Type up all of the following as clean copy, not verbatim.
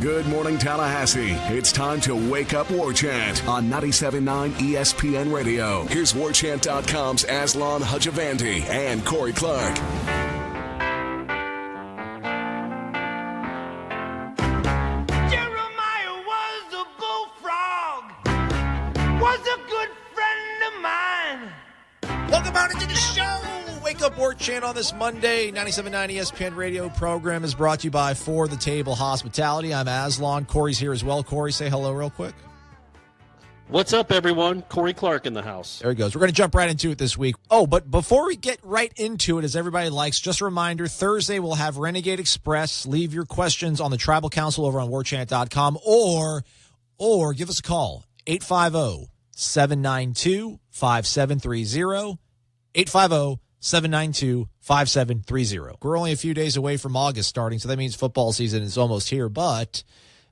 Good morning, Tallahassee. It's time to wake up War Chant on 97.9 ESPN Radio. Here's WarChant.com's Aslan Hajavandi and Corey Clark. Jeremiah was a bullfrog, was a good friend of mine. Welcome on into the show. Wake Up War Chant on this Monday. 97.9 ESPN Radio program is brought to you by For the Table Hospitality. I'm Aslan. Corey's here as well. Corey, say hello real quick. What's up, everyone? Corey Clark in the house. There he goes. We're going to jump right into it this week. Oh, but before we get right into it, as everybody likes, just a reminder, Thursday we'll have Renegade Express. Leave your questions on the Tribal Council over on warchant.com or give us a call, 850-792-5730, 850-792-5730. We're only a few days away from August starting, so that means football season is almost here, but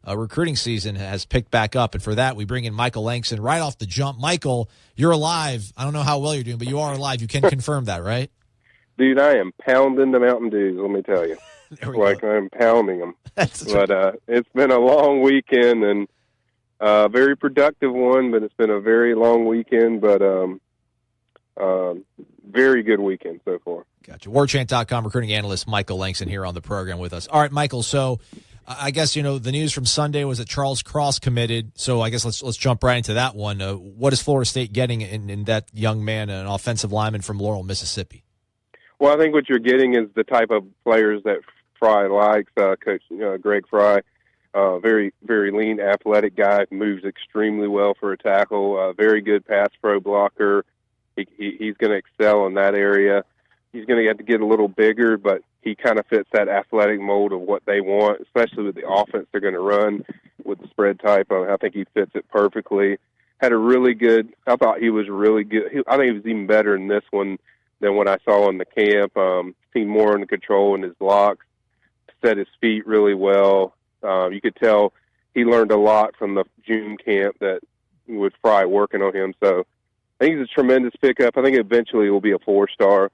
recruiting season has picked back up, and for that, we bring in Michael Langston right off the jump. Michael, you're alive. I don't know how well you're doing, but you are alive. You can confirm that, right? Dude, I am pounding the Mountain Dews, let me tell you. I'm pounding them. But it's been a long weekend, and a very productive one, but it's been a very long weekend, but very good weekend so far. Gotcha. WarChant.com recruiting analyst Michael Langston here on the program with us. All right, Michael, so I guess, the news from Sunday was that Charles Cross committed, so I guess let's jump right into that one. What is Florida State getting in that young man, an offensive lineman from Laurel, Mississippi? Well, I think what you're getting is the type of players that Fry likes, Coach Greg Fry. Very, very lean, athletic guy, moves extremely well for a tackle, very good pass pro blocker. He's going to excel in that area. He's going to have to get a little bigger, but he kind of fits that athletic mold of what they want, especially with the offense they're going to run with the spread type. I think he fits it perfectly. Had a really good – I thought he was really good. I think he was even better in this one than what I saw in the camp. Seen more under control in his blocks, set his feet really well. You could tell he learned a lot from the June camp that with Fry working on him. So I think he's a tremendous pickup. I think eventually it will be a 4-star.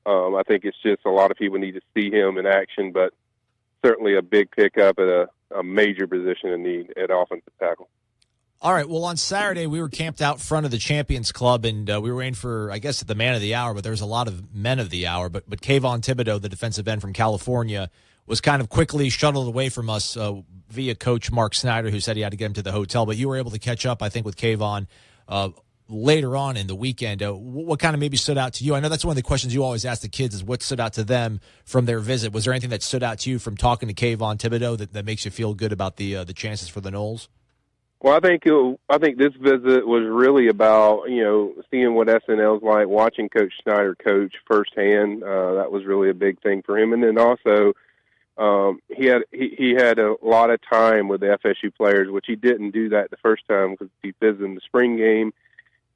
I think it's just a lot of people need to see him in action, but certainly a big pickup at a major position in need at offensive tackle. All right, well, on Saturday, we were camped out front of the Champions Club, and we were waiting for, I guess, the man of the hour, but there was a lot of men of the hour. But Kayvon Thibodeau, the defensive end from California, was kind of quickly shuttled away from us via Coach Mark Snyder, who said he had to get him to the hotel. But you were able to catch up, I think, with Kayvon later on in the weekend. What kind of maybe stood out to you? I know that's one of the questions you always ask the kids is what stood out to them from their visit. Was there anything that stood out to you from talking to Kayvon Thibodeau that makes you feel good about the chances for the Noles? Well, I think this visit was really about, seeing what SNL's like, watching Coach Snyder coach firsthand. That was really a big thing for him. And then also, he had a lot of time with the FSU players, which he didn't do that the first time because he visited in the spring game.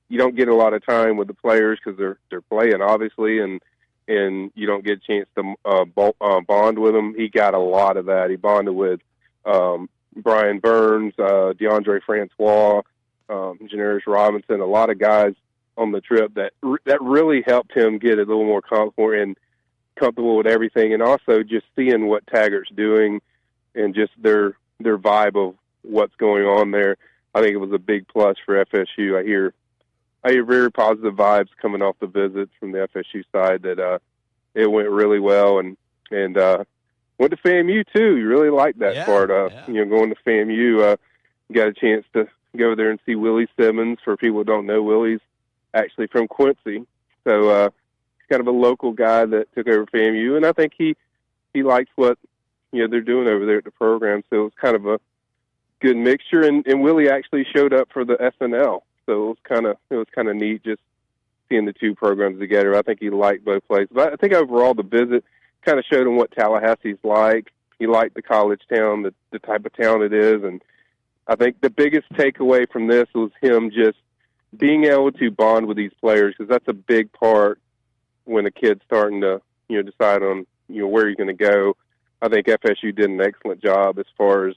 You don't get a lot of time with the players because they're playing, obviously, and you don't get a chance to bond with them. He got a lot of that. He bonded with Brian Burns, DeAndre Francois, Janaris Robinson, a lot of guys on the trip that really helped him get a little more comfortable with everything, and also just seeing what Taggart's doing and just their vibe of what's going on there. I think it was a big plus for FSU. I hear very positive vibes coming off the visit from the FSU side that it went really well, and went to FAMU too. You really like that part. Going to FAMU, got a chance to go there and see Willie Simmons. For people who don't know, Willie's actually from Quincy, so he's kind of a local guy that took over FAMU, and I think he likes what they're doing over there at the program. So it was kind of a good mixture, and Willie actually showed up for the SNL, so it was kind of neat just seeing the two programs together. I think he liked both places, but I think overall the visit kind of showed him what Tallahassee's like. He liked the college town, the type of town it is, and I think the biggest takeaway from this was him just being able to bond with these players, because that's a big part when a kid's starting to decide on where you're going to go. I think FSU did an excellent job as far as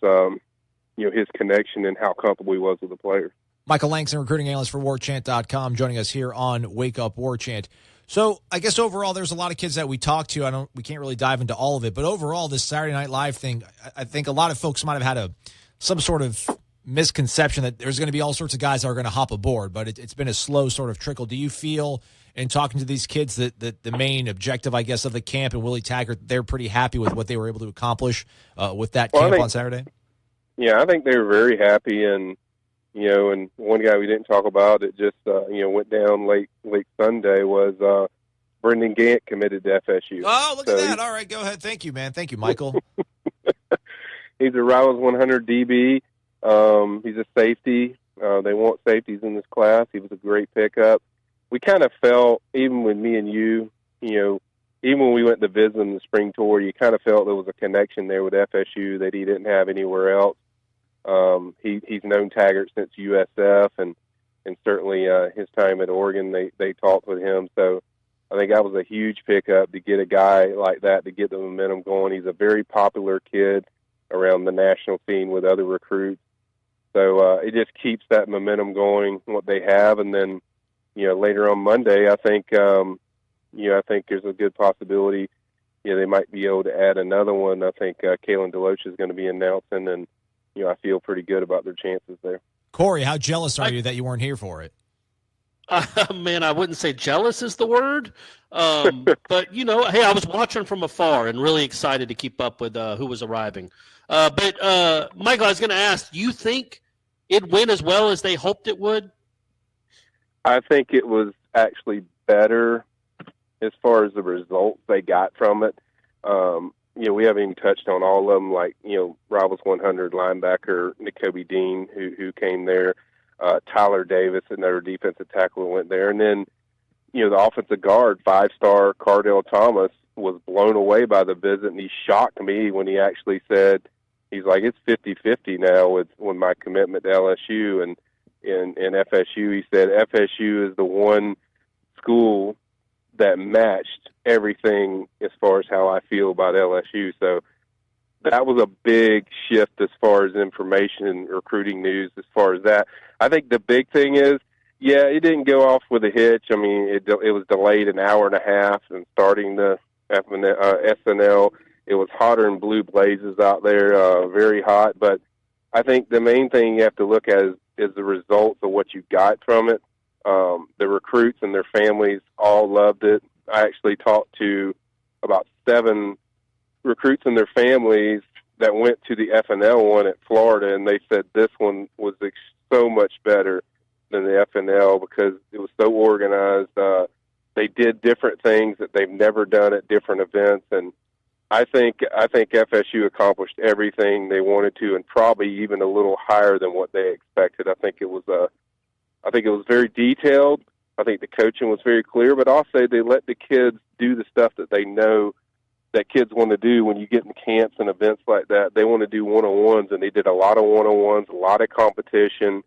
his connection and how comfortable he was with the players. Michael Langston, recruiting analyst for WarChant.com, joining us here on Wake Up War Chant. So I guess overall, there's a lot of kids that we talked to. We can't really dive into all of it, but overall, this Saturday Night Live thing, I think a lot of folks might have had some sort of misconception that there's going to be all sorts of guys that are going to hop aboard, but it's been a slow sort of trickle. Do you feel, in talking to these kids, that the main objective, I guess, of the camp and Willie Taggart, they're pretty happy with what they were able to accomplish with that camp on Saturday? Yeah, I think they were very happy, and and one guy we didn't talk about that just went down late Sunday was Brendan Gant committed to FSU. Oh, look at that! All right, go ahead. Thank you, man. Thank you, Michael. He's a Rivals 100 DB. He's a safety. They want safeties in this class. He was a great pickup. We kind of felt, even with me and you, even when we went to visit him the spring tour, you kind of felt there was a connection there with FSU that he didn't have anywhere else. He's known Taggart since USF, and certainly his time at Oregon, they talked with him. So I think that was a huge pickup to get a guy like that, to get the momentum going. He's a very popular kid around the national scene with other recruits. So it just keeps that momentum going, what they have. And then, later on Monday, I think there's a good possibility, they might be able to add another one. I think Kalen DeLoach is going to be announcing, and, I feel pretty good about their chances there. Corey, how jealous are you that you weren't here for it? Man, I wouldn't say jealous is the word. But, hey, I was watching from afar and really excited to keep up with who was arriving. But Michael, I was going to ask, do you think it went as well as they hoped it would? I think it was actually better as far as the results they got from it. We haven't even touched on all of them, like, Rivals 100 linebacker N'Kobe Dean, who came there, Tyler Davis, another defensive tackle, went there. And then, the offensive guard, 5-star Cardell Thomas, was blown away by the visit, and he shocked me when he actually said, he's like, it's 50-50 now with my commitment to LSU and FSU. He said FSU is the one school that matched everything as far as how I feel about LSU. So that was a big shift as far as information and recruiting news as far as that. I think the big thing is, it didn't go off with a hitch. I mean, it was delayed an hour and a half, and starting the SNL, it was hotter than blue blazes out there, very hot. But I think the main thing you have to look at is the results of what you got from it. The recruits and their families all loved it. I actually talked to about 7 recruits and their families that went to the FNL one at Florida, and they said this one was so much better than the FNL because it was so organized. They did different things that they've never done at different events, and I think FSU accomplished everything they wanted to, and probably even a little higher than what they expected. I think it was very detailed. I think the coaching was very clear, but also they let the kids do the stuff that they know that kids want to do when you get in camps and events like that. They want to do one-on-ones, and they did a lot of one-on-ones, a lot of competition.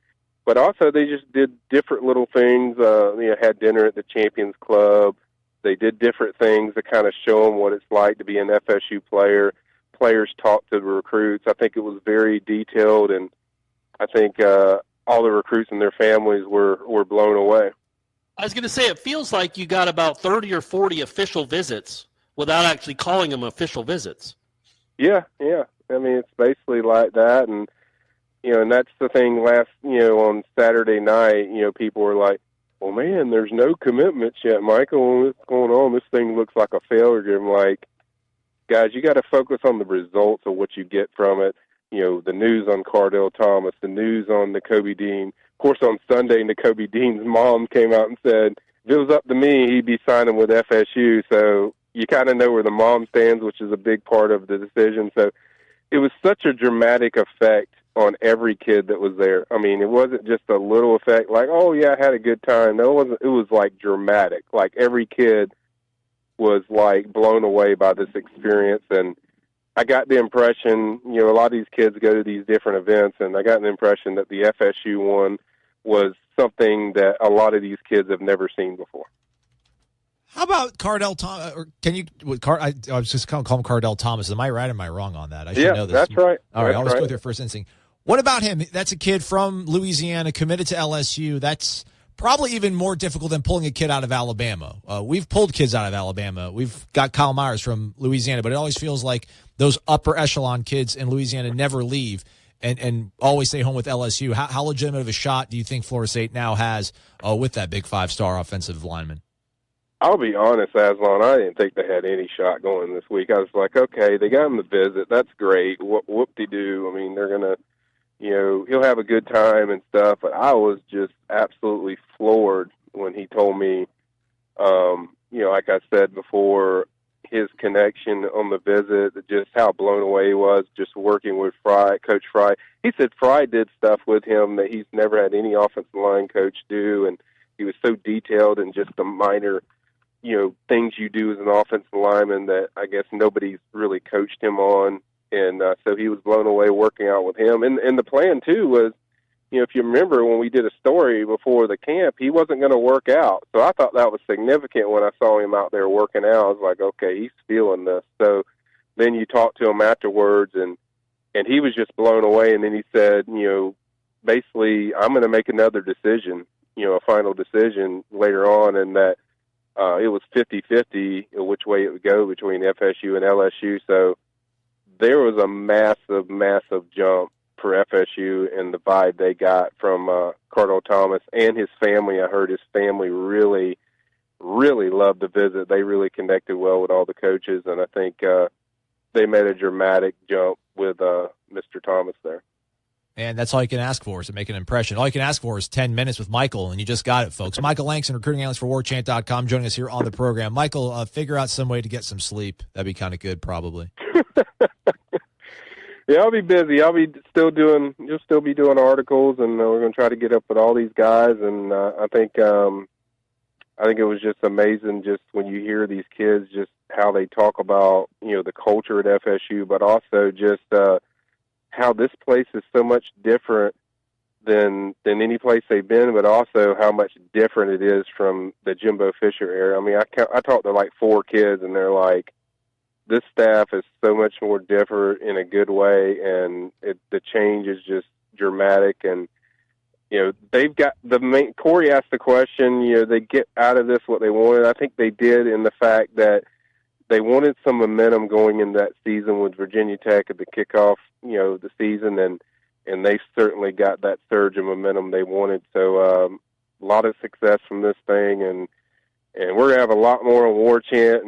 But also they just did different little things. Had dinner at the Champions Club. They did different things to kind of show them what it's like to be an FSU player. Players talked to the recruits. I think it was very detailed, and I think all the recruits and their families were blown away. I was going to say, it feels like you got about 30 or 40 official visits without actually calling them official visits. Yeah. I mean, it's basically like that, and that's the thing. On Saturday night, people were like, "Well, man, there's no commitments yet, Michael. What's going on? This thing looks like a failure." I'm like, guys, you got to focus on the results of what you get from it. The news on Cardell Thomas, the news on N'Kobe Dean. Of course, on Sunday, N'Kobe Dean's mom came out and said, if it was up to me, he'd be signing with FSU. So you kind of know where the mom stands, which is a big part of the decision. So it was such a dramatic effect on every kid that was there. I mean, it wasn't just a little effect like, oh, yeah, I had a good time. No, it wasn't. It was, like, dramatic. Like, every kid was, like, blown away by this experience. And I got the impression, a lot of these kids go to these different events, and I got the impression that the FSU one was something that a lot of these kids have never seen before. How about Cardell Thomas? Or can you? I was just going to call him Cardell Thomas. Am I right or am I wrong on that? I should know this. That's right. All right, I'll just go with your first instinct. What about him? That's a kid from Louisiana, committed to LSU. That's probably even more difficult than pulling a kid out of Alabama. We've pulled kids out of Alabama. We've got Kyle Myers from Louisiana, but it always feels like those upper echelon kids in Louisiana never leave and always stay home with LSU. How legitimate of a shot do you think Florida State now has with that big 5-star offensive lineman? I'll be honest, Aslan, I didn't think they had any shot going this week. I was like, okay, they got him to visit. That's great. Whoop-de-doo. I mean, they're going to, he'll have a good time and stuff. But I was just absolutely floored when he told me, like I said before, his connection on the visit, just how blown away he was just working with Coach Fry. He said Fry did stuff with him that he's never had any offensive line coach do, and he was so detailed in just the minor things you do as an offensive lineman that I guess nobody's really coached him on. And so he was blown away working out with him. And the plan, too, was, if you remember when we did a story before the camp, he wasn't going to work out. So I thought that was significant when I saw him out there working out. I was like, okay, he's feeling this. So then you talk to him afterwards, and he was just blown away. And then he said, basically, I'm going to make another decision, a final decision later on, and that it was 50-50 which way it would go between FSU and LSU. So there was a massive, massive jump for FSU and the vibe they got from Cardinal Thomas and his family. I heard his family really, really loved the visit. They really connected well with all the coaches, and I think they made a dramatic jump with Mr. Thomas there. And that's all you can ask for is to make an impression. All you can ask for is 10 minutes with Michael, and you just got it, folks. Michael Langston, recruiting analyst for WarChant.com, joining us here on the program. Michael, figure out some way to get some sleep. That'd be kind of good, probably. Yeah, I'll be busy. You'll still be doing articles, and we're going to try to get up with all these guys. And I think it was just amazing, just when you hear these kids, just how they talk about the culture at FSU, but also just how this place is so much different than any place they've been, but also how much different it is from the Jimbo Fisher era. I mean, I talked to like 4 kids, and they're like, this staff is so much more different in a good way, and the change is just dramatic. And they've got Corey asked the question, they get out of this what they wanted. I think they did, in the fact that they wanted some momentum going in that season with Virginia Tech at the kickoff, the season, and they certainly got that surge of momentum they wanted. So a lot of success from this thing, and we're going to have a lot more on War Chant.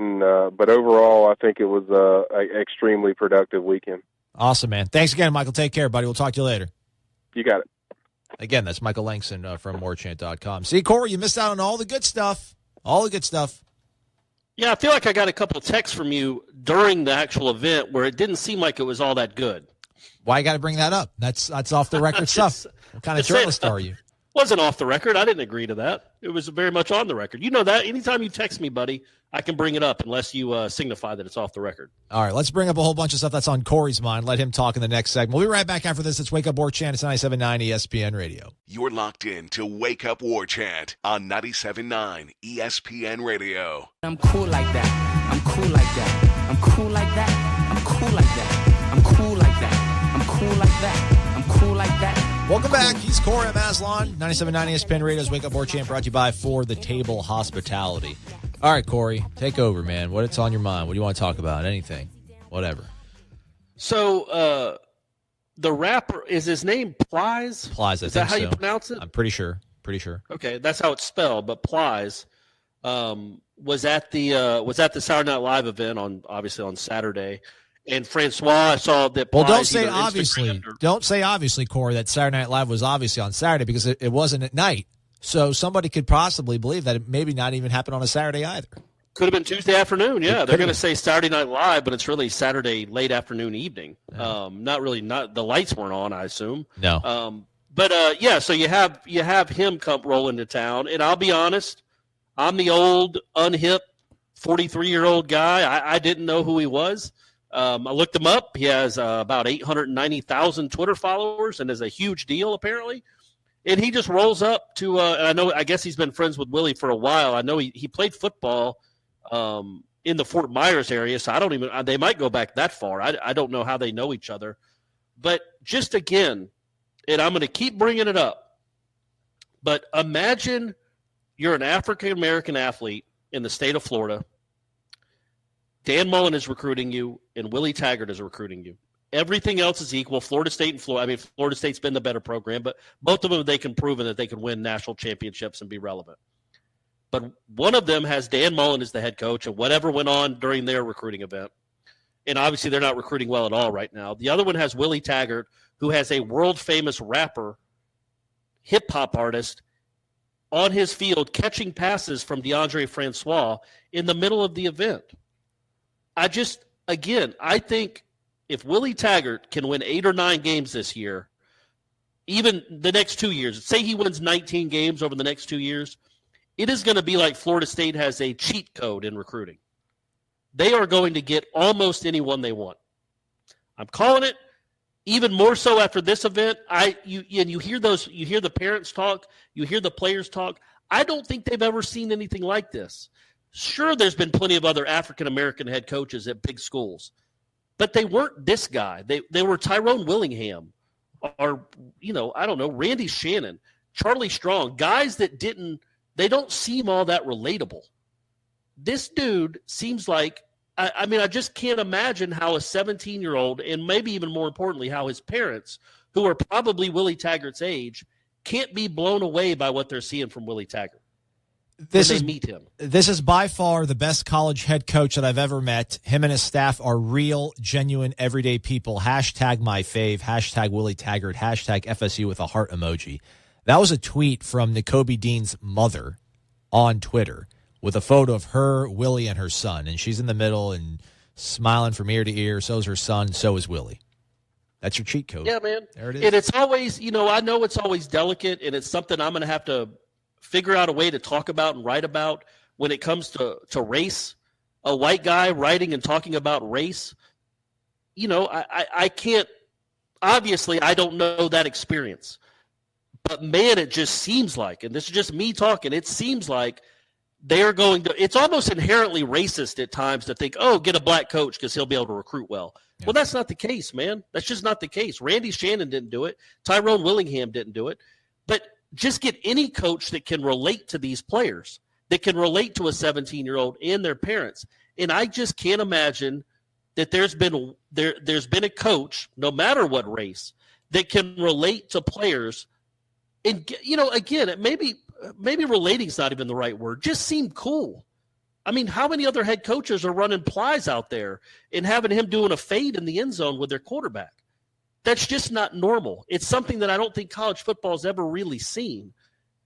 But overall, I think it was an extremely productive weekend. Awesome, man. Thanks again, Michael. Take care, buddy. We'll talk to you later. You got it. Again, that's Michael Langston from WarChant.com. See, Corey, you missed out on all the good stuff. All the good stuff. Yeah, I feel like I got a couple of texts from you during the actual event where it didn't seem like it was all that good. Why you got to bring that up? That's off the record stuff. What kind of journalist are you? Wasn't off the record. I didn't agree to that. It was very much on the record. You know that. Anytime you text me, buddy, I can bring it up unless you signify that it's off the record. All right, let's bring up a whole bunch of stuff that's on Corey's mind. Let him talk in the next segment. We'll be right back after this. It's Wake Up War Chant. It's 97.9 ESPN Radio. You're locked in to Wake Up War Chant on 97.9 ESPN Radio. I'm cool like that. I'm cool like that. I'm cool like that. I'm cool like that. I'm cool like that. I'm cool like that. I'm cool like that. Welcome back. He's Corey Maslan, 97.9 ESPN Radio's Wake Up War Chant, brought to you by For the Table Hospitality. All right, Corey, take over, man. What's on your mind? What do you want to talk about? Anything. Whatever. So, the rapper, is his name Plies? Plies, I think so. Is that how you pronounce it? I'm pretty sure. Okay, that's how it's spelled, but Plies was at the Saturday Night Live event obviously on Saturday. And Francois, I saw that. Well, don't say obviously. Don't say obviously, Corey, that Saturday Night Live was obviously on Saturday, because it wasn't at night. So somebody could possibly believe that it maybe not even happened on a Saturday either. Could have been Tuesday afternoon. Yeah, they're going to say Saturday Night Live, but it's really Saturday late afternoon, evening. Yeah. Not the lights weren't on, I assume. No. But yeah, so you have him come roll into town, and I'll be honest, I'm the old unhip 43-year-old guy. I didn't know who he was. I looked him up. He has about 890,000 Twitter followers and is a huge deal apparently. And he just rolls up to I guess he's been friends with Willie for a while. I know he played football in the Fort Myers area, so they might go back that far. I don't know how they know each other. But just again, and I'm going to keep bringing it up, But imagine you're an African-American athlete in the state of Florida. Dan Mullen is recruiting you, and Willie Taggart is recruiting you. Everything else is equal. Florida State and Florida. I mean, Florida State's been the better program, but both of them, they can prove that they can win national championships and be relevant. But one of them has Dan Mullen as the head coach, and whatever went on during their recruiting event. And obviously they're not recruiting well at all right now. The other one has Willie Taggart, who has a world-famous rapper, hip-hop artist, on his field catching passes from DeAndre Francois in the middle of the event. I think if Willie Taggart can win 8 or 9 games this year, even the next 2 years, say he wins 19 games over the next 2 years, it is going to be like Florida State has a cheat code in recruiting. They are going to get almost anyone they want. I'm calling it. Even more so after this event, you hear the parents talk, you hear the players talk. I don't think they've ever seen anything like this. Sure, there's been plenty of other African-American head coaches at big schools, but they weren't this guy. They were Tyrone Willingham or, I don't know, Randy Shannon, Charlie Strong, guys that they don't seem all that relatable. This dude seems like, I just can't imagine how a 17-year-old, and maybe even more importantly, how his parents, who are probably Willie Taggart's age, can't be blown away by what they're seeing from Willie Taggart. This is by far the best college head coach that I've ever met. Him and his staff are real, genuine, everyday people. Hashtag my fave, hashtag Willie Taggart, hashtag FSU with a heart emoji. That was a tweet from N'Kobe Dean's mother on Twitter with a photo of her, Willie, and her son. And she's in the middle and smiling from ear to ear. So is her son. So is Willie. That's your cheat code. Yeah, man. There it is. And it's always, I know it's always delicate, and it's something I'm going to have to figure out a way to talk about and write about when it comes to race. A white guy writing and talking about race. I can't – obviously, I don't know that experience. But, man, it just seems like, and this is just me talking, it seems like they're going to – it's almost inherently racist at times to think, oh, get a black coach because he'll be able to recruit well. Yeah. Well, that's not the case, man. That's just not the case. Randy Shannon didn't do it. Tyrone Willingham didn't do it. But just get any coach that can relate to these players, that can relate to a 17-year-old and their parents. And I just can't imagine that there's been a coach, no matter what race, that can relate to players. And, again, maybe relating is not even the right word. Just seem cool. I mean, how many other head coaches are running plies out there and having him doing a fade in the end zone with their quarterback? That's just not normal. It's something that I don't think college football has ever really seen.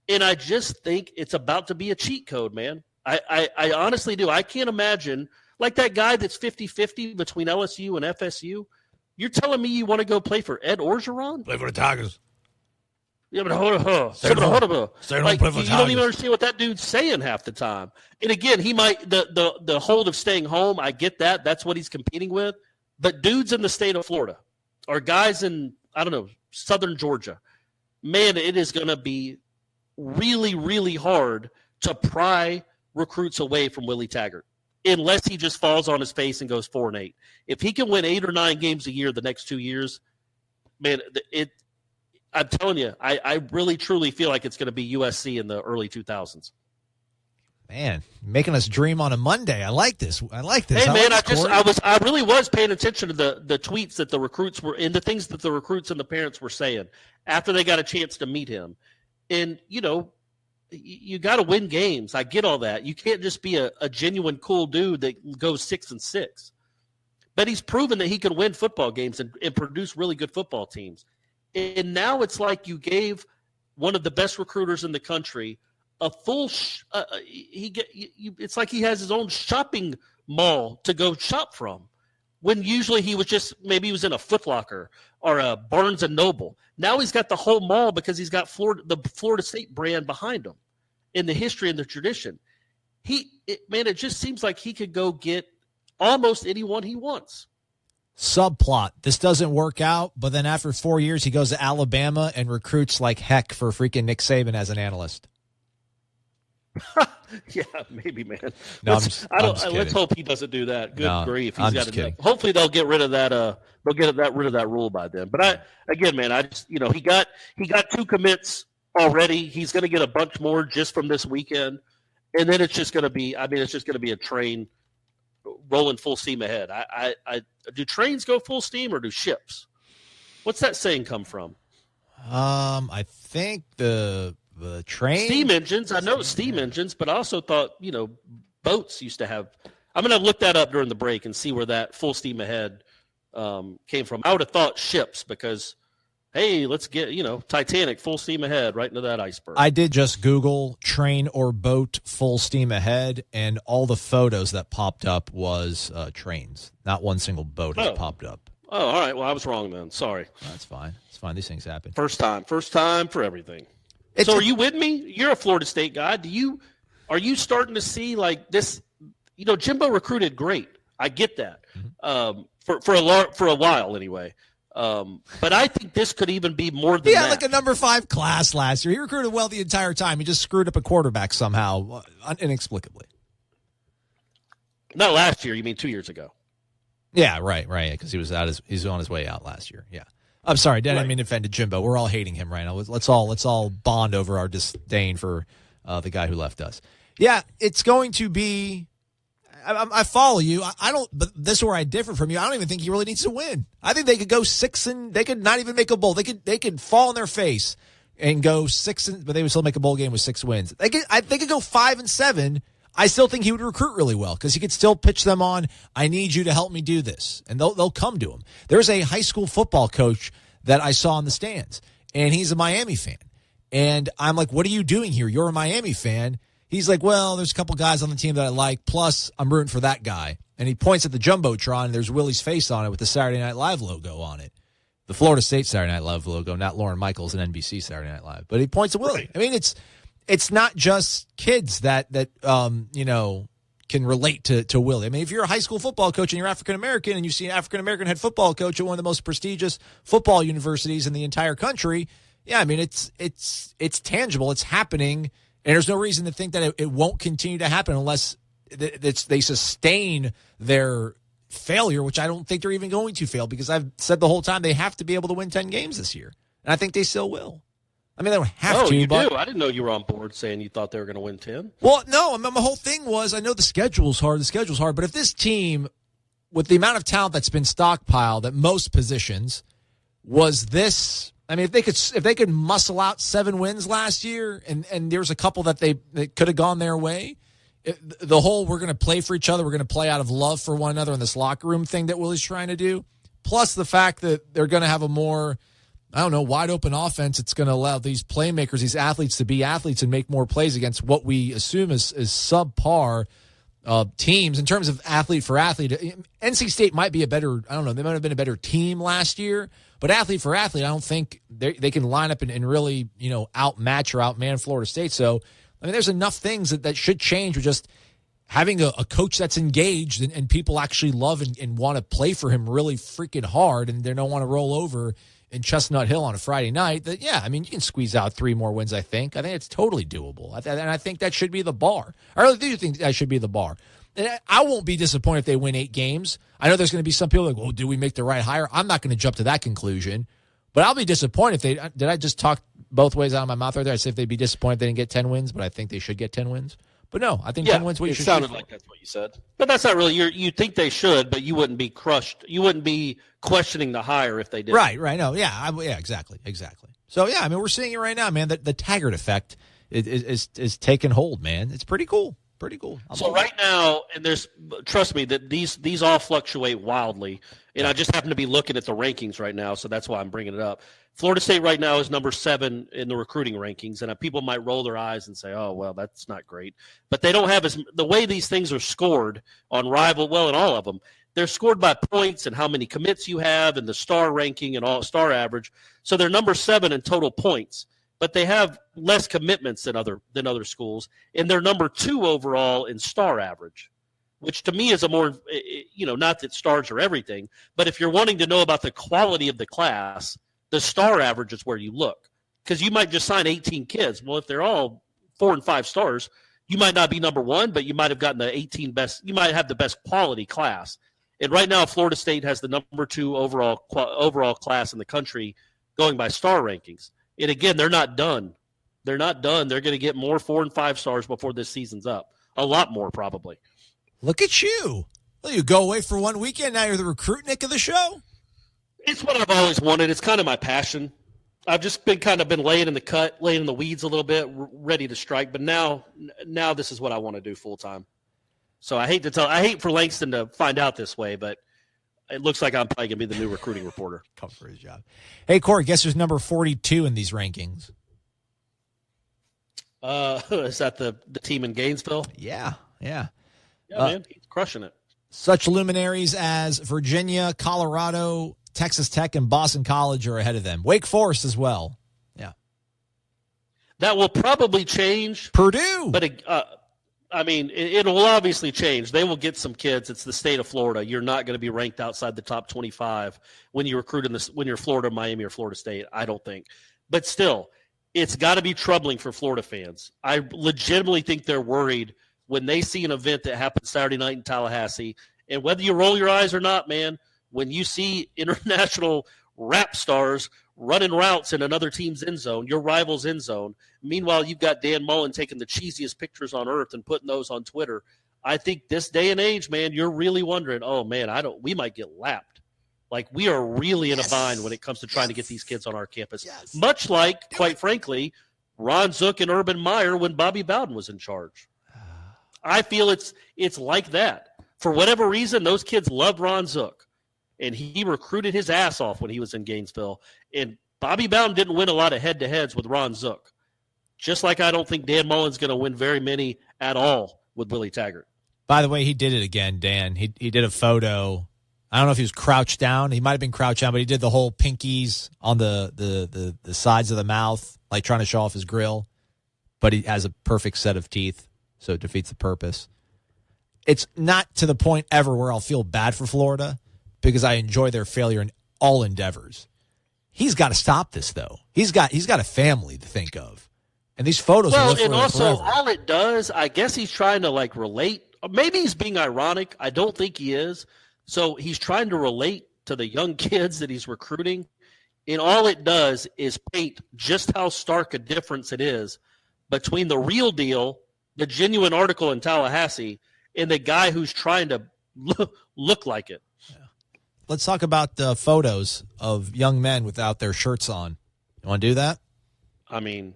And I just think it's about to be a cheat code, man. I honestly do. I can't imagine, like that guy that's 50-50 between LSU and FSU. You're telling me you want to go play for Ed Orgeron? Play for the Tigers. Yeah, but hold on. Like, you don't even understand what that dude's saying half the time. And again, he might the hold of staying home. I get that. That's what he's competing with. But dudes in the state of Florida or guys in, I don't know, southern Georgia, man, it is going to be really, really hard to pry recruits away from Willie Taggart unless he just falls on his face and goes 4-8. If he can win 8 or 9 games a year the next 2 years, man, I'm telling you, I really, truly feel like it's going to be USC in the early 2000s. Man, making us dream on a Monday. I like this. Hey, man, I really was paying attention to the tweets that the recruits were and the things that the recruits and the parents were saying after they got a chance to meet him. And, you got to win games. I get all that. You can't just be a genuine cool dude that goes 6-6. But he's proven that he can win football games and produce really good football teams. And now it's like you gave one of the best recruiters in the country a full it's like he has his own shopping mall to go shop from, when usually he was in a Foot Locker or a Barnes & Noble. Now he's got the whole mall because he's got the Florida State brand behind him in the history and the tradition. It just seems like he could go get almost anyone he wants. Subplot. This doesn't work out, but then after 4 years, he goes to Alabama and recruits like heck for freaking Nick Saban as an analyst. Yeah, maybe, man. No, let's hope he doesn't do that. Good grief. I'm just kidding. Hopefully they'll get rid of that. They'll get rid of that rule by then. But he got 2 commits already. He's going to get a bunch more just from this weekend. And then it's just going to be, it's just going to be a train rolling full steam ahead. Do trains go full steam or do ships? What's that saying come from? I think the train. Steam engines. I know steam engines, but I also thought, boats used to have. I'm going to look that up during the break and see where that full steam ahead came from. I would have thought ships because, hey, let's get, Titanic full steam ahead right into that iceberg. I did just Google train or boat full steam ahead, and all the photos that popped up was trains. Not one single boat has popped up. Oh, all right. Well, I was wrong then. Sorry. That's fine. It's fine. These things happen. First time for everything. So are you with me? You're a Florida State guy. Are you starting to see like this? Jimbo recruited great. I get that. For a while anyway. But I think this could even be more than that. Like a number 5 class last year. He recruited well the entire time. He just screwed up a quarterback somehow, inexplicably. Not last year. You mean 2 years ago? Yeah, right. Because he was on his way out last year. Yeah. I'm sorry, I didn't mean to offend Jimbo. We're all hating him right now. Let's all bond over our disdain for the guy who left us. Yeah, it's going to be. I follow you. I don't. But this is where I differ from you. I don't even think he really needs to win. I think they could go 6 and they could not even make a bowl. They could fall on their face and go 6 but they would still make a bowl game with 6 wins. They could go 5 and 7. I still think he would recruit really well because he could still pitch them on, I need you to help me do this. And they'll come to him. There's a high school football coach that I saw in the stands, and he's a Miami fan. And I'm like, what are you doing here? You're a Miami fan. He's like, well, there's a couple guys on the team that I like, plus I'm rooting for that guy. And he points at the Jumbotron, and there's Willie's face on it with the Saturday Night Live logo on it. The Florida State Saturday Night Live logo, not Lauren Michaels and NBC Saturday Night Live. But he points at Willie. Right. I mean, it's not just kids that can relate to Willie. I mean, if you're a high school football coach and you're African-American and you see an African-American head football coach at one of the most prestigious football universities in the entire country, yeah, I mean, it's tangible. It's happening, and there's no reason to think that it won't continue to happen unless they sustain their failure, which I don't think they're even going to fail because I've said the whole time they have to be able to win 10 games this year, and I think they still will. I mean, they don't have to. You do? I didn't know you were on board saying you thought they were going to win 10. Well, no. I mean, my whole thing was I know the schedule's hard. But if this team, with the amount of talent that's been stockpiled at most positions, was this – I mean, if they could muscle out 7 wins last year and there's a couple that they could have gone their way, the whole we're going to play for each other, we're going to play out of love for one another in this locker room thing that Willie's trying to do, plus the fact that they're going to have a more – wide open offense. It's going to allow these playmakers, these athletes to be athletes and make more plays against what we assume is subpar teams in terms of athlete for athlete. NC State might be they might have been a better team last year, but athlete for athlete, I don't think they can line up and really, outmatch or outman Florida State. So, I mean, there's enough things that should change with just having a coach that's engaged and people actually love and want to play for him really freaking hard and they don't want to roll over in Chestnut Hill on a Friday night. That you can squeeze out 3 more wins, I think. I think it's totally doable. And I think that should be the bar. I really do think that should be the bar. And I won't be disappointed if they win 8 games. I know there's going to be some people like, well, do we make the right hire? I'm not going to jump to that conclusion. But I'll be disappointed if did I just talk both ways out of my mouth right there? I said if they'd be disappointed if they didn't get 10 wins, but I think they should get 10 wins. But no, I think 10 wins what you should shoot for. It sounded like that's what you said. But that's not really you think they should, but you wouldn't be crushed. You wouldn't be questioning the hire if they did. Right. No, exactly. So, I mean, we're seeing it right now, man. The Taggart effect is taking hold, man. It's pretty cool. So right now, and trust me, that these all fluctuate wildly, and I just happen to be looking at the rankings right now, so that's why I'm bringing it up. Florida State right now is number 7 in the recruiting rankings, and people might roll their eyes and say, oh, well, that's not great. But they don't have the way these things are scored on Rival, and all of them, they're scored by points and how many commits you have and the star ranking and all star average. So they're number 7 in total points, but they have less commitments than other schools, and they're number 2 overall in star average, which to me is a more, not that stars are everything, but if you're wanting to know about the quality of the class, the star average is where you look, because you might just sign 18 kids. Well, if they're all 4 and 5 stars, you might not be number 1, but you might have gotten the 18 best. You might have the best quality class. And right now, Florida State has the number 2 overall class in the country going by star rankings. And again, they're not done. They're not done. They're going to get more 4 and 5 stars before this season's up. A lot more, probably. Look at you. Well, you go away for one weekend, now you're the recruit Nick of the show? It's what I've always wanted. It's kind of my passion. I've just been laying in the cut, laying in the weeds a little bit, ready to strike. But now this is what I want to do full time. So I hate for Langston to find out this way, but it looks like I'm probably going to be the new recruiting reporter. Come for his job. Hey, Corey, guess who's number 42 in these rankings? Is that the team in Gainesville? Yeah. Yeah, man, he's crushing it. Such luminaries as Virginia, Colorado, Texas Tech, and Boston College are ahead of them. Wake Forest as well. Yeah. That will probably change. Purdue. But, it will obviously change. They will get some kids. It's the state of Florida. You're not going to be ranked outside the top 25 when you recruit when you're Florida, Miami, or Florida State, I don't think. But still, it's got to be troubling for Florida fans. I legitimately think they're worried when they see an event that happens Saturday night in Tallahassee. And whether you roll your eyes or not, man, when you see international rap stars running routes in another team's end zone, your rival's end zone, meanwhile you've got Dan Mullen taking the cheesiest pictures on earth and putting those on Twitter, I think this day and age, man, you're really wondering, oh, man, we might get lapped. Like, we are really in a bind when it comes to trying to get these kids on our campus. Yes. Much like, quite frankly, Ron Zook and Urban Meyer when Bobby Bowden was in charge. I feel it's like that. For whatever reason, those kids loved Ron Zook, and he recruited his ass off when he was in Gainesville. And Bobby Bowden didn't win a lot of head-to-heads with Ron Zook, just like I don't think Dan Mullen's going to win very many at all with Willie Taggart. By the way, he did it again, Dan. He did a photo. I don't know if he was crouched down. He might have been crouched down, but he did the whole pinkies on the sides of the mouth, like trying to show off his grill. But he has a perfect set of teeth, so it defeats the purpose. It's not to the point ever where I'll feel bad for Florida because I enjoy their failure in all endeavors. He's got to stop this, though. He's got a family to think of. And these photos are and also forever. All it does, I guess he's trying to relate. Maybe he's being ironic. I don't think he is. So he's trying to relate to the young kids that he's recruiting. And all it does is paint just how stark a difference it is between the real deal, the genuine article in Tallahassee, and the guy who's trying to look like it. Yeah. Let's talk about the photos of young men without their shirts on. You want to do that? I mean,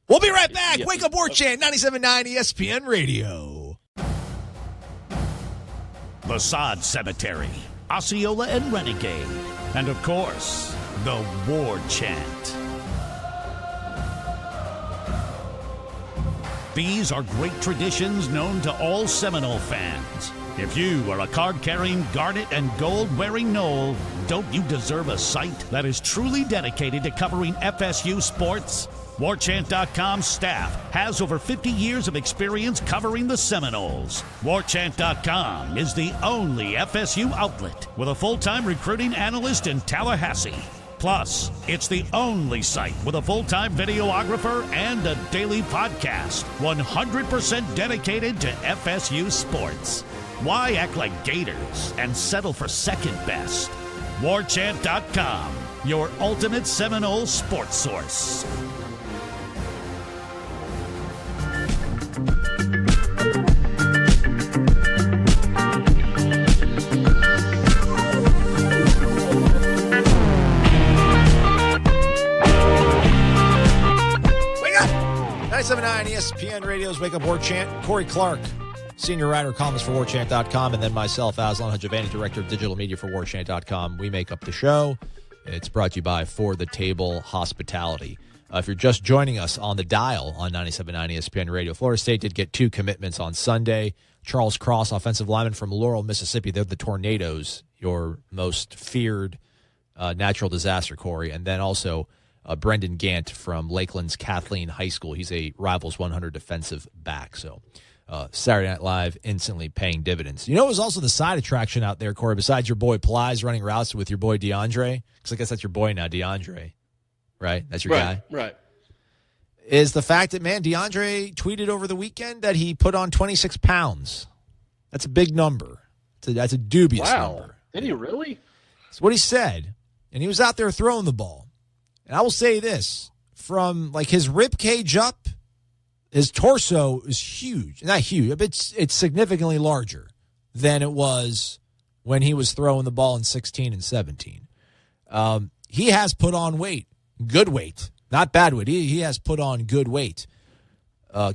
we'll be right back. Yeah. Wake Up War Chant, 97.9 ESPN Radio. The Sod Cemetery, Osceola and Renegade, and of course, the War Chant. These are great traditions known to all Seminole fans. If you are a card-carrying, garnet and gold-wearing Nole, don't you deserve a site that is truly dedicated to covering FSU sports? WarChant.com's staff has over 50 years of experience covering the Seminoles. WarChant.com is the only FSU outlet with a full-time recruiting analyst in Tallahassee. Plus, it's the only site with a full-time videographer and a daily podcast, 100% dedicated to FSU sports. Why act like Gators and settle for second best? WarChant.com, your ultimate Seminole sports source. Wake up! 97.9 ESPN Radio's Wake Up War Chant. Corey Clark, senior writer, columnist for WarChant.com, and then myself, Aslan Hajavani, director of digital media for WarChant.com. We make up the show. It's brought to you by For the Table Hospitality. If you're just joining us on the dial on 97.9 ESPN Radio, Florida State did get 2 commitments on Sunday. Charles Cross, offensive lineman from Laurel, Mississippi. They're the Tornadoes, your most feared natural disaster, Corey. And then also Brendan Gant from Lakeland's Kathleen High School. He's a Rivals 100 defensive back. So Saturday Night Live instantly paying dividends. You know, it was also the side attraction out there, Corey, besides your boy Plies running routes with your boy DeAndre. Because I guess that's your boy now, DeAndre. Right? That's your guy? Right. Is the fact that, man, DeAndre tweeted over the weekend that he put on 26 pounds. That's a big number. That's a dubious number. Did he really? That's what he said. And he was out there throwing the ball. And I will say this. from like his rib cage up, his torso is huge. Not huge, but it's significantly larger than it was when he was throwing the ball in 16 and 17. He has put on weight, good weight, not bad weight. He has put on good weight.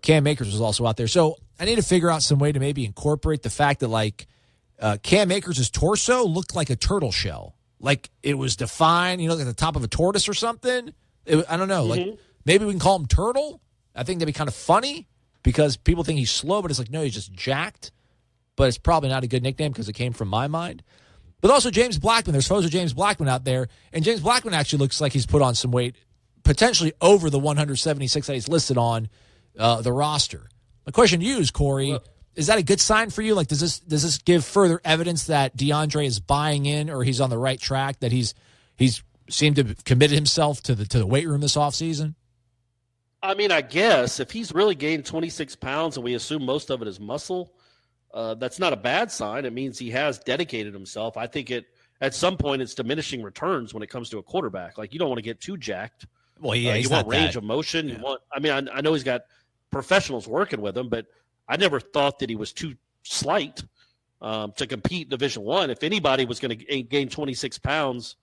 Cam Akers was also out there. So I need to figure out some way to maybe incorporate the fact that, like, Cam Akers' torso looked like a turtle shell. Like, it was defined, like the top of a tortoise or something. I don't know. Mm-hmm. Like, maybe we can call him Turtle. I think that'd be kind of funny because people think he's slow, but it's like, no, he's just jacked. But it's probably not a good nickname because it came from my mind. But also James Blackman. There's photos of James Blackman out there, and James Blackman actually looks like he's put on some weight, potentially over the 176 that he's listed on the roster. My question to you is, Corey, is that a good sign for you? Like, does this give further evidence that DeAndre is buying in, or he's on the right track, that he's seemed to have committed himself to the weight room this offseason? I mean, I guess if he's really gained 26 pounds and we assume most of it is muscle, that's not a bad sign. It means he has dedicated himself. I think at some point it's diminishing returns when it comes to a quarterback. Like, you don't want to get too jacked. Well, yeah, you want range of motion. Yeah. You want. I mean, I know he's got professionals working with him, but I never thought that he was too slight to compete in Division I. If anybody was going to gain 26 pounds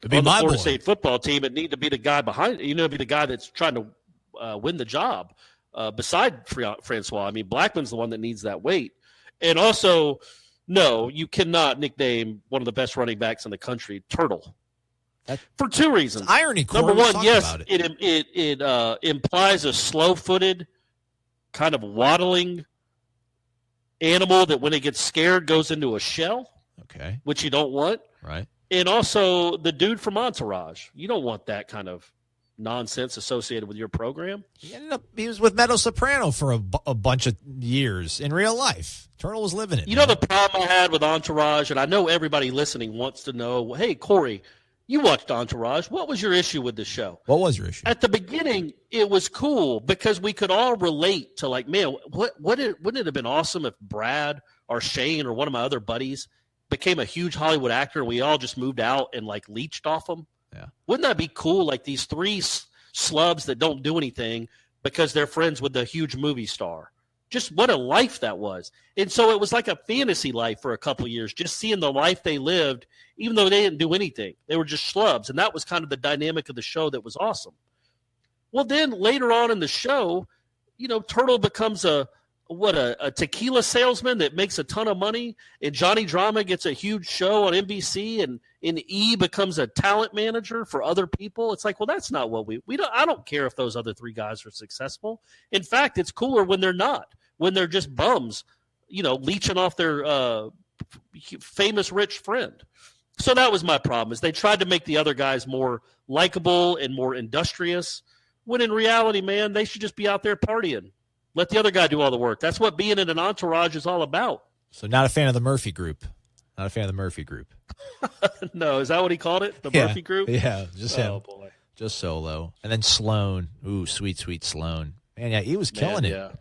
on the Florida State football team, it need to be the guy behind. Be the guy that's trying to win the job. Beside Francois, I mean, Blackman's the one that needs that weight. And also, no, you cannot nickname one of the best running backs in the country Turtle. For two reasons. It's irony, Corey. Number one, yes, it implies a slow-footed, kind of waddling animal that when it gets scared goes into a shell, okay, which you don't want. Right. And also the dude from Entourage. You don't want that kind of nonsense associated with your program. He was with Meadow Soprano for a bunch of years in real life. Turtle was living it. You know the problem I had with Entourage, and I know everybody listening wants to know, hey, Corey, you watched Entourage. What was your issue with the show? What was your issue? At the beginning, it was cool because we could all relate to, like, man, wouldn't it have been awesome if Brad or Shane or one of my other buddies became a huge Hollywood actor and we all just moved out and, like, leached off them? Yeah. Wouldn't that be cool? Like these three slubs that don't do anything because they're friends with the huge movie star. Just what a life that was. And so it was like a fantasy life for a couple of years, just seeing the life they lived, even though they didn't do anything. They were just schlubs. And that was kind of the dynamic of the show that was awesome. Well, then later on in the show, Turtle becomes a tequila salesman that makes a ton of money, and Johnny Drama gets a huge show on NBC, and E becomes a talent manager for other people. It's like, well, that's not what we don't. I don't care if those other three guys are successful. In fact, it's cooler when they're not, when they're just bums, leeching off their famous rich friend. So that was my problem, is they tried to make the other guys more likable and more industrious, when in reality, man, they should just be out there partying. Let the other guy do all the work. That's what being in an entourage is all about. So not a fan of the Murphy group. No, is that what he called it? The Murphy group? Yeah, just him. Oh, boy. Just solo. And then Sloan. Ooh, sweet, sweet Sloan. Man, yeah, he was killing it. Yeah.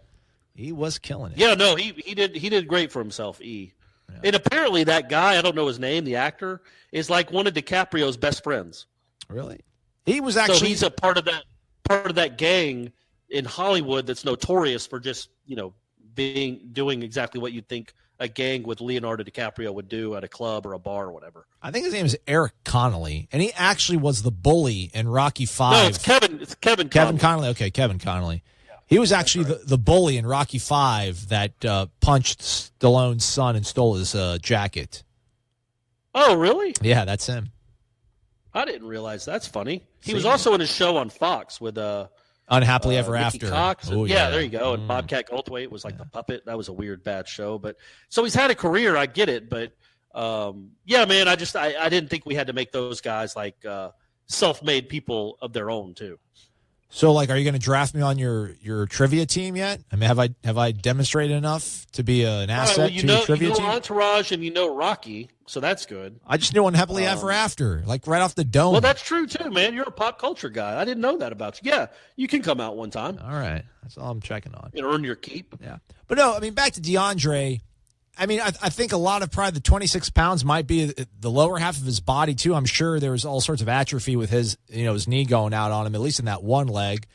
He was killing it. Yeah, no, he did great for himself, E. Yeah. And apparently that guy, I don't know his name, the actor, is like one of DiCaprio's best friends. Really? He was actually... So he's a part of that gang in Hollywood that's notorious for just, doing exactly what you'd think a gang with Leonardo DiCaprio would do at a club or a bar or whatever. I think his name is Eric Connolly, and he actually was the bully in Rocky V. No, it's Kevin Connolly. Okay, Kevin Connolly. Yeah, he was actually the bully in Rocky V that punched Stallone's son and stole his jacket. Oh, really? Yeah, that's him. I didn't realize. That's funny. He was also in his show on Fox with Unhappily Ever Ricky After. Cox. Oh, yeah, there you go. And Bobcat Goldthwait was like the puppet. That was a weird, bad show. But so he's had a career. I get it. But yeah, man, I didn't think we had to make those guys like self-made people of their own too. So, like, are you going to draft me on your trivia team yet? I mean, have I demonstrated enough to be an asset to your trivia team? Entourage and Rocky, so that's good. I just knew Unhappily Ever After, like right off the dome. Well, that's true too, man. You're a pop culture guy. I didn't know that about you. Yeah, you can come out one time. All right, that's all I'm checking on. And earn your keep. Yeah, but no, I mean, back to DeAndre. I mean, I think a lot of pride, the 26 pounds might be the lower half of his body, too. I'm sure there was all sorts of atrophy with his knee going out on him, at least in that one leg.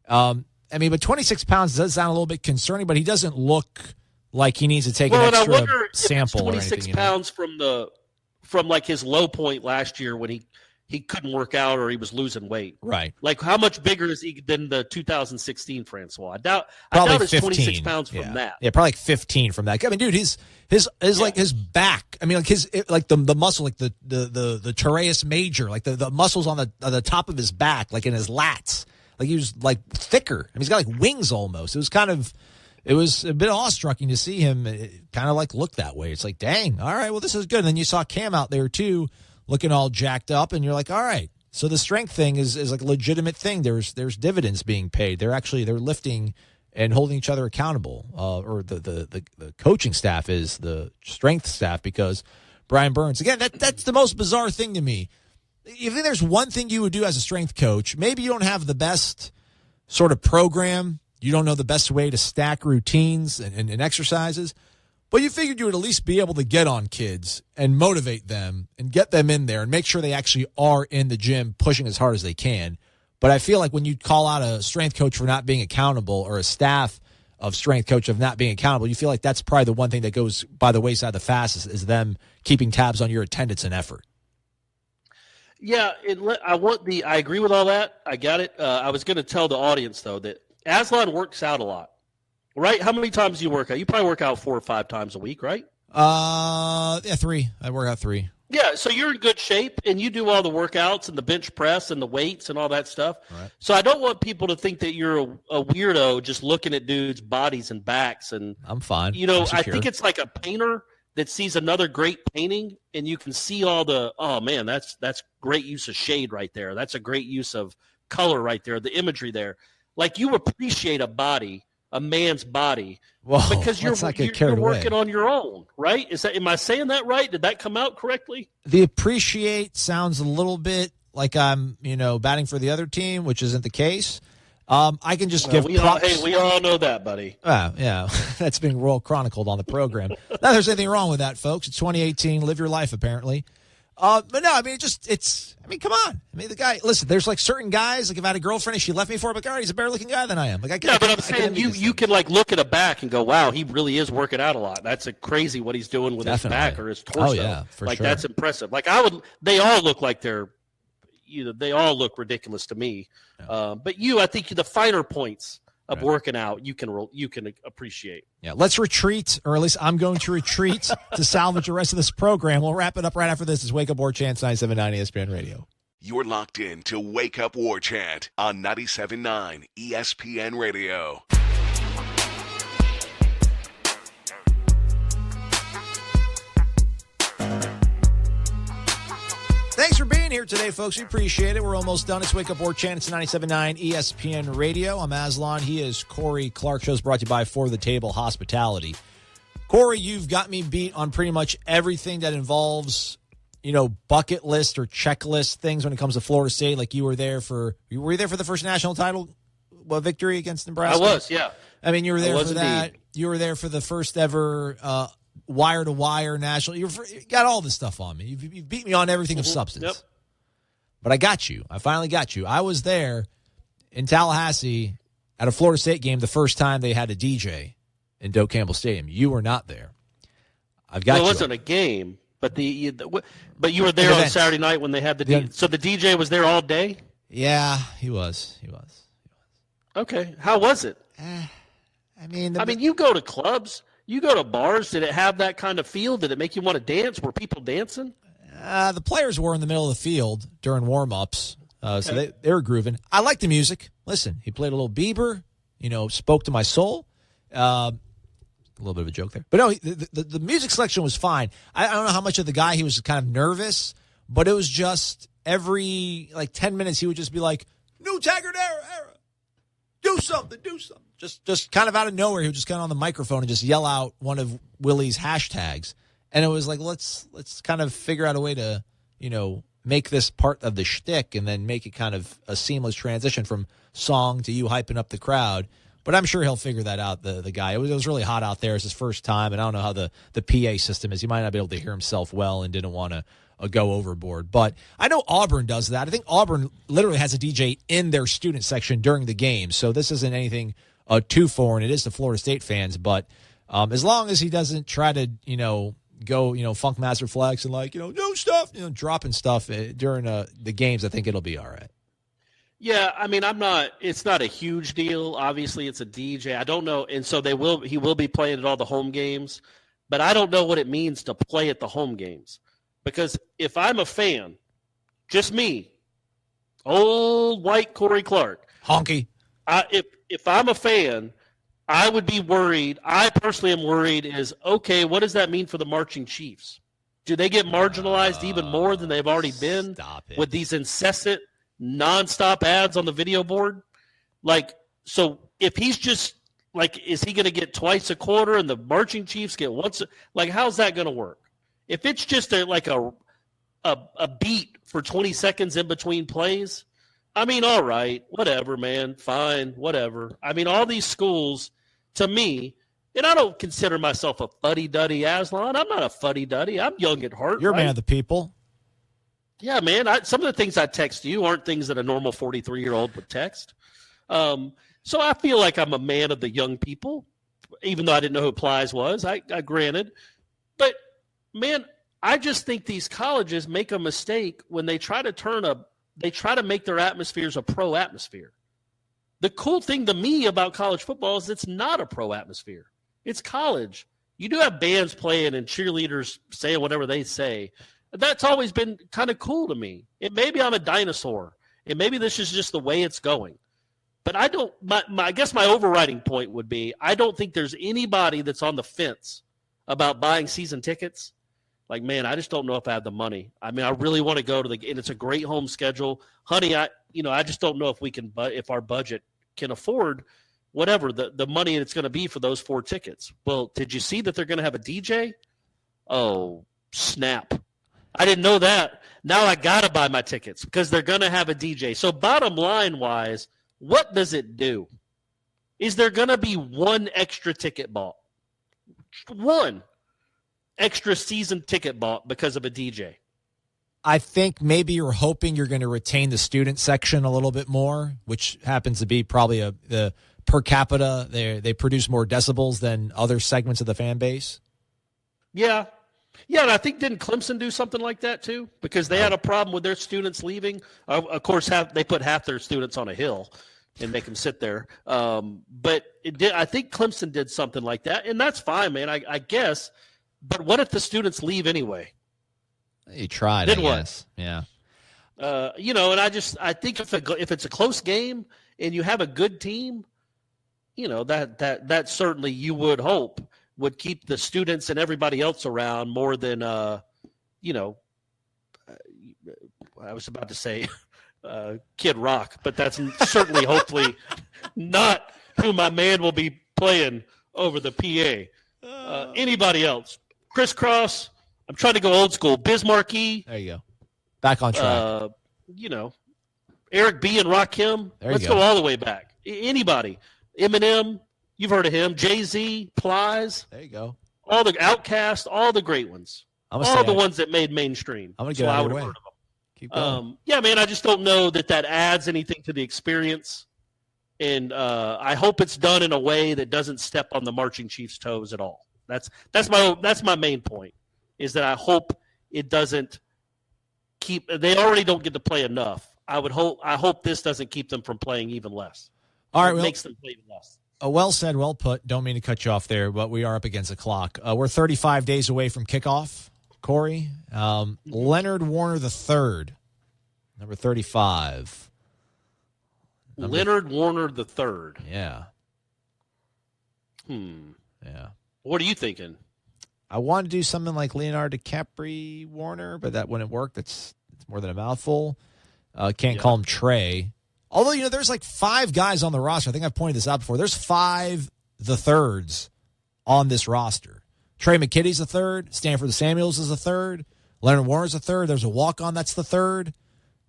I mean, but 26 pounds does sound a little bit concerning, but he doesn't look like he needs to take an extra sample. 26 pounds from like his low point last year when he couldn't work out or he was losing weight. Right. Like, how much bigger is he than the 2016 Francois? I doubt it's 26 pounds from that. Yeah, probably like 15 from that. I mean, dude, his like his back. I mean, like the muscle, like the teres major, like the muscles on the top of his back, like in his lats. Like he was like thicker. I mean, he's got like wings almost. It was a bit awestrucking to see him kind of like look that way. It's like, dang, all right, well, this is good. And then you saw Cam out there too, looking all jacked up, and you're like, all right. So the strength thing is like a legitimate thing. There's dividends being paid. They're lifting and holding each other accountable. Or the coaching staff is the strength staff, because Brian Burns, again, that's the most bizarre thing to me. You think there's one thing you would do as a strength coach, maybe you don't have the best sort of program, you don't know the best way to stack routines and exercises, but you figured you would at least be able to get on kids and motivate them and get them in there and make sure they actually are in the gym pushing as hard as they can. But I feel like when you call out a strength coach for not being accountable, or a staff of strength coach of not being accountable, you feel like that's probably the one thing that goes by the wayside the fastest, is them keeping tabs on your attendance and effort. Yeah, I agree with all that. I got it. I was going to tell the audience, though, that Aslan works out a lot, right? How many times do you work out? You probably work out 4 or 5 times a week, right? Yeah, 3. I work out 3. Yeah, so you're in good shape, and you do all the workouts and the bench press and the weights and all that stuff. Right. So I don't want people to think that you're a weirdo just looking at dudes' bodies and backs. And I'm fine. I think it's like a painter that sees another great painting, and you can see all oh man, that's great use of shade right there. That's a great use of color right there, the imagery there. Like, you appreciate a man's body, because you're working on your own, right? Am I saying that right? Did that come out correctly? The appreciate sounds a little bit like I'm, batting for the other team, which isn't the case. I can just give props. We all know that, buddy. Yeah, that's being royal chronicled on the program. Not there's anything wrong with that, folks. It's 2018. Live your life, apparently. But no, I mean, come on. I mean, the guy, listen, there's like certain guys, like if I had a girlfriend and she left me for it, but he's a better looking guy than I am. Like, but I'm saying you can like look at a back and go, wow, he really is working out a lot. That's crazy what he's doing with his back or his torso. Oh, yeah, for sure. That's impressive. Like, they all look like they all look ridiculous to me. Yeah. But I think the finer points of working out, you can appreciate. Yeah, let's retreat, or at least I'm going to retreat to salvage the rest of this program. We'll wrap it up right after this. It's Wake Up War Chant, 97.9 ESPN Radio. You're locked in to Wake Up War Chant on 97.9 ESPN Radio. Thanks for being here today, folks. We appreciate it. We're almost done. It's Wake Up War Chant. It's 97.9 ESPN Radio. I'm Aslan. He is Corey Clark. Show's brought to you by For the Table Hospitality. Corey, you've got me beat on pretty much everything that involves, bucket list or checklist things when it comes to Florida State. Like, were you there for the first national title victory against Nebraska? I was, yeah. I mean, you were there for that. Indeed. You were there for the first ever wire-to-wire national. You got all this stuff on me. You've beat me on everything of substance. Yep. But I got you. I finally got you. I was there in Tallahassee at a Florida State game the first time they had a DJ in Doak Campbell Stadium. You were not there. I've got you. It wasn't a game, but but you were there on Saturday night when they had the DJ. So the DJ was there all day? Yeah, he was. Okay. How was it? I mean, you go to clubs. You go to bars. Did it have that kind of feel? Did it make you want to dance? Were people dancing? The players were in the middle of the field during warm-ups, so they were grooving. I like the music. Listen, he played a little Bieber, spoke to my soul. A little bit of a joke there. But no, the music selection was fine. I don't know how much of the guy, he was kind of nervous, but it was just every 10 minutes he would just be like, new Taggart era, do something. Just kind of out of nowhere, he would just get on the microphone and just yell out one of Willie's hashtags. And it was like, let's kind of figure out a way to, make this part of the shtick and then make it kind of a seamless transition from song to you hyping up the crowd. But I'm sure he'll figure that out, the guy. It was really hot out there. It's his first time, and I don't know how the PA system is. He might not be able to hear himself well and didn't want to go overboard. But I know Auburn does that. I think Auburn literally has a DJ in their student section during the game, so this isn't anything too foreign. It is to Florida State fans, but as long as he doesn't try to, go, Funk Master Flex and no stuff, dropping stuff during the games, I think it'll be all right. Yeah, I mean, it's not a huge deal. Obviously, it's a DJ. I don't know. And so he will be playing at all the home games, but I don't know what it means to play at the home games. Because if I'm a fan, just me, old white Corey Clark. Honky. If I'm a fan, I would be worried. I personally am worried okay, what does that mean for the Marching Chiefs? Do they get marginalized even more than they've already been with these incessant, nonstop ads on the video board? So if he's just is he going to get twice a quarter and the Marching Chiefs get once? How's that going to work? If it's just a beat for 20 seconds in between plays, I mean, all right, whatever, man, fine, whatever. I mean, all these schools, to me, and I don't consider myself a fuddy-duddy, Aslan. I'm not a fuddy-duddy. I'm young at heart. You're a man of the people. Yeah, man. Some of the things I text you aren't things that a normal 43-year-old would text. So I feel like I'm a man of the young people, even though I didn't know who Plies was. I granted. But, man, I just think these colleges make a mistake when they try to make their atmospheres a pro atmosphere. The cool thing to me about college football is it's not a pro atmosphere. It's college. You do have bands playing and cheerleaders saying whatever they say. That's always been kind of cool to me. Maybe I'm a dinosaur, and maybe this is just the way it's going. But I guess my overriding point would be I don't think there's anybody that's on the fence about buying season tickets. Man, I just don't know if I have the money. I mean, I really want to go to and it's a great home schedule. Honey, I just don't know if our budget can afford whatever the money it's going to be for those 4 tickets. Well, did you see that they're going to have a DJ? Oh, snap. I didn't know that. Now I got to buy my tickets because they're going to have a DJ. So bottom line wise, what does it do? Is there going to be one extra ticket bought? One extra season ticket bought because of a DJ? I think maybe you're hoping you're going to retain the student section a little bit more, which happens to be probably the per capita. They produce more decibels than other segments of the fan base. Yeah. Yeah, and I think didn't Clemson do something like that too? Because they had a problem with their students leaving. Of course, they put half their students on a hill and make them sit there. But I think Clemson did something like that, and that's fine, man, I guess. But what if the students leave anyway? You tried, I guess. Yeah. And I think if it's a close game and you have a good team, that certainly you would hope would keep the students and everybody else around more than, I was about to say Kid Rock, but that's certainly hopefully not who my man will be playing over the PA. Anybody else? Crisscross. I'm trying to go old school. Bismarcky. There you go. Back on track. Eric B. and Rakim. Let's go all the way back. Anybody. Eminem. You've heard of him. Jay-Z. Plies. There you go. All the Outkast. All the great ones. All the ones that made mainstream. I'm going to get out of your way. Heard of them. Keep going. Yeah, man, I just don't know that adds anything to the experience. And I hope it's done in a way that doesn't step on the Marching Chiefs' toes at all. That's my main point. Is that I hope it doesn't keep – they already don't get to play enough. I hope this doesn't keep them from playing even less. All right. It makes them play even less. Well said, well put. Don't mean to cut you off there, but we are up against the clock. We're 35 days away from kickoff, Corey. Leonard Warner III, number 35. Leonard Warner III. Yeah. Yeah. What are you thinking? I wanted to do something like Leonardo DiCaprio Warner, but that wouldn't work. It's more than a mouthful. Can't call him Trey. Although, there's like 5 guys on the roster. I think I've pointed this out before. There's 5 the thirds on this roster. Trey McKitty's the third. Stanford Samuels is the third. Leonard Warner's the third. There's a walk-on that's the third.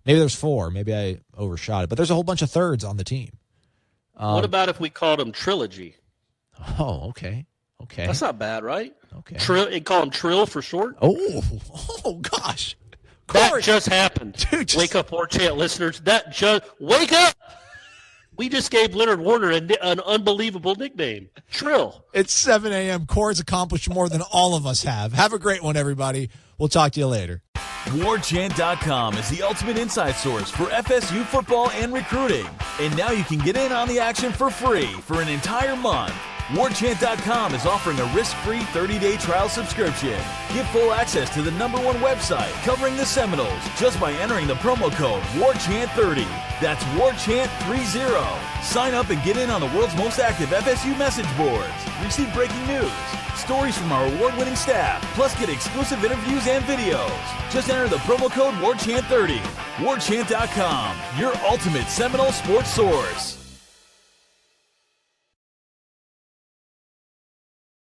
Maybe there's 4. Maybe I overshot it. But there's a whole bunch of thirds on the team. What about if we called him Trilogy? Oh, okay. Okay. That's not bad, right? Okay. Call him Trill for short. Oh gosh. That just happened. Dude, Wake up, War Chant listeners. Wake up! We just gave Leonard Warner an unbelievable nickname, Trill. It's 7 a.m. Core's accomplished more than all of us have. Have a great one, everybody. We'll talk to you later. WarChant.com is the ultimate inside source for FSU football and recruiting. And now you can get in on the action for free for an entire month. WarChant.com is offering a risk-free 30-day trial subscription. Get full access to the #1 website covering the Seminoles just by entering the promo code WarChant30. That's WarChant30. Sign up and get in on the world's most active FSU message boards. Receive breaking news, stories from our award-winning staff, plus get exclusive interviews and videos. Just enter the promo code WarChant30. WarChant.com, your ultimate Seminole sports source.